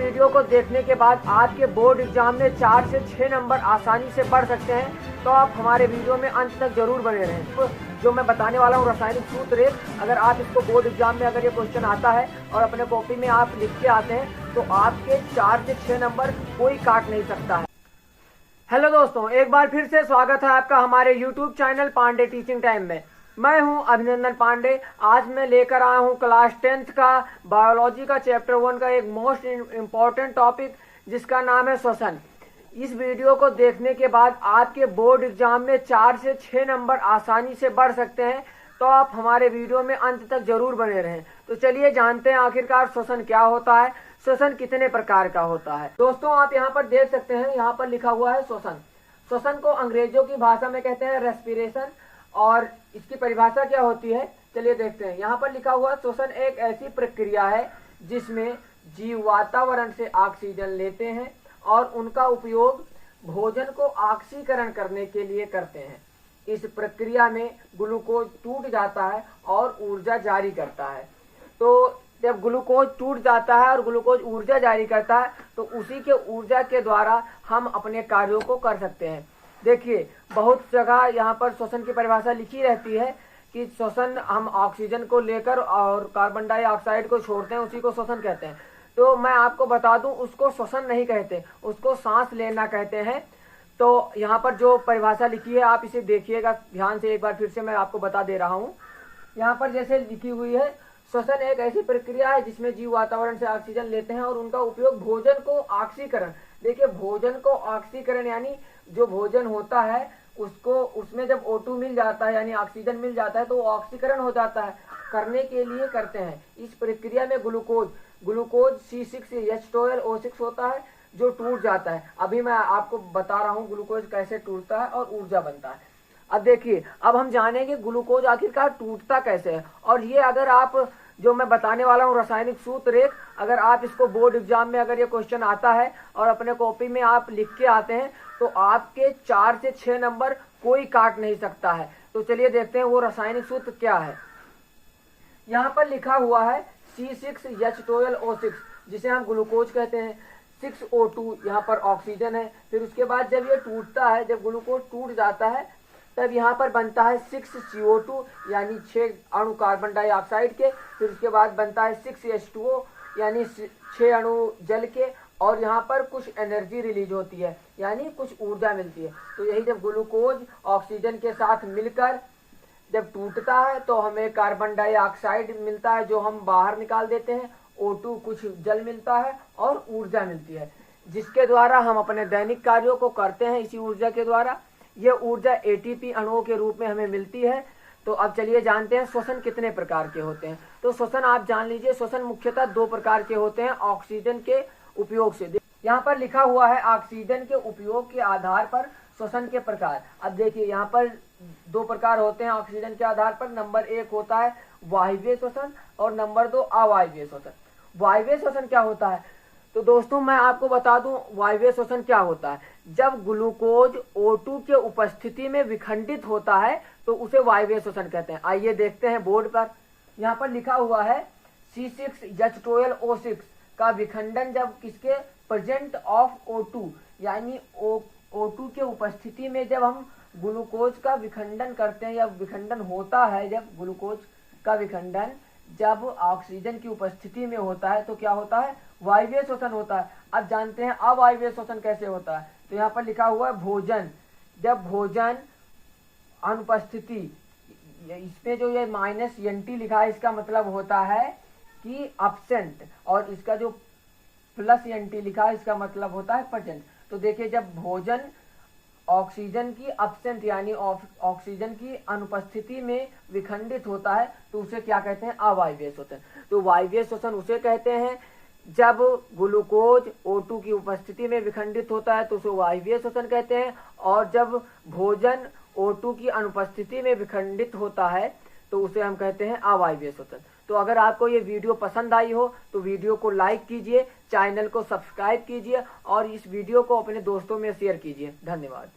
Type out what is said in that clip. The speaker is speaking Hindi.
वीडियो को देखने के बाद आपके बोर्ड एग्जाम में 4 से 6 नंबर आसानी से बढ़ सकते हैं, तो आप हमारे वीडियो में अंत तक जरूर बने रहें। तो जो मैं बताने वाला हूँ रासायनिक सूत्र एक, अगर आप इसको बोर्ड एग्जाम में अगर ये क्वेश्चन आता है और अपने कॉपी में आप लिख के आते हैं तो आपके 4 से 6 नंबर कोई काट नहीं सकता है। हेलो दोस्तों, एक बार फिर से स्वागत है आपका हमारे YouTube channel Pandey teaching time में। मैं हूं अभिनंदन पांडे। आज मैं लेकर आया हूं क्लास 10th का बायोलॉजी का चैप्टर 1 का एक मोस्ट इम्पॉर्टेंट टॉपिक जिसका नाम है श्वसन। इस वीडियो को देखने के बाद आपके बोर्ड एग्जाम में 4 से 6 नंबर आसानी से बढ़ सकते हैं, तो आप हमारे वीडियो में अंत तक जरूर बने रहें। तो चलिए जानते हैं आखिरकार श्वसन क्या होता है, श्वसन कितने प्रकार का होता है। दोस्तों आप यहाँ पर देख सकते हैं, यहाँ पर लिखा हुआ है श्वसन। श्वसन को अंग्रेजों की भाषा में कहते हैं रेस्पिरेशन, और इसकी परिभाषा क्या होती है चलिए देखते हैं। यहाँ पर लिखा हुआ श्वसन एक ऐसी प्रक्रिया है जिसमें जीव वातावरण से ऑक्सीजन लेते हैं और उनका उपयोग भोजन को ऑक्सीकरण करने के लिए करते हैं। इस प्रक्रिया में ग्लूकोज टूट जाता है और ऊर्जा जारी करता है। तो जब ग्लूकोज टूट जाता है और ग्लूकोज ऊर्जा जारी करता है तो उसी के ऊर्जा के द्वारा हम अपने कार्यों को कर सकते हैं। देखिए बहुत जगह यहाँ पर श्वसन की परिभाषा लिखी रहती है कि श्वसन हम ऑक्सीजन को लेकर और कार्बन डाइऑक्साइड को छोड़ते हैं, उसी को श्वसन कहते हैं। तो मैं आपको बता दूं, उसको श्वसन नहीं कहते, उसको सांस लेना कहते हैं। तो यहाँ पर जो परिभाषा लिखी है आप इसे देखिएगा ध्यान से, एक बार फिर से मैं आपको बता दे रहा हूँ। यहाँ पर जैसे लिखी हुई है, श्वसन एक ऐसी प्रक्रिया है जिसमें जीव वातावरण से ऑक्सीजन लेते हैं और उनका उपयोग भोजन को ऑक्सीकरण, देखिए भोजन को ऑक्सीकरण यानी जो भोजन होता है उसको, उसमें जब O2 मिल जाता है यानी ऑक्सीजन मिल जाता है तो ऑक्सीकरण हो जाता है, करने के लिए करते हैं। इस प्रक्रिया में ग्लूकोज C6H12O6 होता है जो टूट जाता है। अभी मैं आपको बता रहा हूँ ग्लूकोज कैसे टूटता है और ऊर्जा बनता है। अब देखिए, अब हम जानेंगे ग्लूकोज आखिरकार टूटता कैसे है। और ये अगर आप जो मैं बताने वाला हूँ रासायनिक सूत्र एक, अगर आप इसको बोर्ड एग्जाम में अगर ये क्वेश्चन आता है और अपने कॉपी में आप लिख के आते हैं तो आपके 4 से 6 नंबर कोई काट नहीं सकता है। तो चलिए देखते हैं वो रासायनिक सूत्र क्या है। यहाँ पर लिखा हुआ है C6H12O6 जिसे हम ग्लूकोज कहते हैं, 6O2 यहाँ पर ऑक्सीजन है। फिर उसके बाद जब ये टूटता है, जब ग्लूकोज टूट जाता है तब यहाँ पर बनता है 6CO2 यानी 6 अणु कार्बन डाइऑक्साइड के। फिर उसके बाद बनता है 6H2O यानी 6 अणु जल के, और यहाँ पर कुछ एनर्जी रिलीज होती है यानी कुछ ऊर्जा मिलती है। तो यही जब ग्लूकोज ऑक्सीजन के साथ मिलकर जब टूटता है तो हमें कार्बन डाइऑक्साइड मिलता है जो हम बाहर निकाल देते हैं, O2 कुछ जल मिलता है और ऊर्जा मिलती है जिसके द्वारा हम अपने दैनिक कार्यों को करते हैं। इसी ऊर्जा के द्वारा ये ऊर्जा ATP अणुओं के रूप में हमें मिलती है। तो अब चलिए जानते हैं श्वसन कितने प्रकार के होते हैं। तो श्वसन आप जान लीजिए, श्वसन मुख्यतः 2 प्रकार के होते हैं ऑक्सीजन के उपयोग से। यहाँ पर लिखा हुआ है ऑक्सीजन के उपयोग के आधार पर श्वसन के प्रकार। अब देखिए यहाँ पर 2 प्रकार होते हैं ऑक्सीजन के आधार पर। नंबर 1 होता है वायवीय श्वसन और नंबर 2 अवायवीय श्वसन। वायवीय श्वसन क्या होता है? तो दोस्तों मैं आपको बता दूं वायवीय श्वसन क्या होता है। जब ग्लूकोज O2 के उपस्थिति में विखंडित होता है तो उसे वायवीय श्वसन कहते हैं। आइए देखते हैं बोर्ड पर, यहाँ पर लिखा हुआ है C6H12O6 का विखंडन जब किसके प्रेजेंट ऑफ O2 यानी O2 के उपस्थिति में जब हम ग्लूकोज का विखंडन करते हैं या विखंडन होता है, जब ग्लूकोज का विखंडन जब ऑक्सीजन की उपस्थिति में होता है तो क्या होता है? वायवीय श्वसन होता है। अब जानते हैं अवायवीय श्वसन कैसे होता है। तो यहाँ पर लिखा हुआ है भोजन, जब भोजन अनुपस्थिति, इसमें जो ये -NT लिखा है इसका मतलब होता है कि एब्सेंट, और इसका जो +NT लिखा है इसका मतलब होता है प्रेजेंट। तो देखिए जब भोजन ऑक्सीजन की एब्सेंट यानी ऑक्सीजन की अनुपस्थिति में विखंडित होता है तो उसे क्या कहते हैं? अवायवीय श्वसन। तो वायवीय श्वसन उसे कहते हैं जब ग्लूकोज O2 की उपस्थिति में विखंडित होता है तो उसे वायवीय श्वसन कहते हैं, और जब भोजन O2 की अनुपस्थिति में विखंडित होता है तो उसे हम कहते हैं अवायवीय श्वसन। तो अगर आपको ये वीडियो पसंद आई हो तो वीडियो को लाइक कीजिए, चैनल को सब्सक्राइब कीजिए और इस वीडियो को अपने दोस्तों में शेयर कीजिए। धन्यवाद।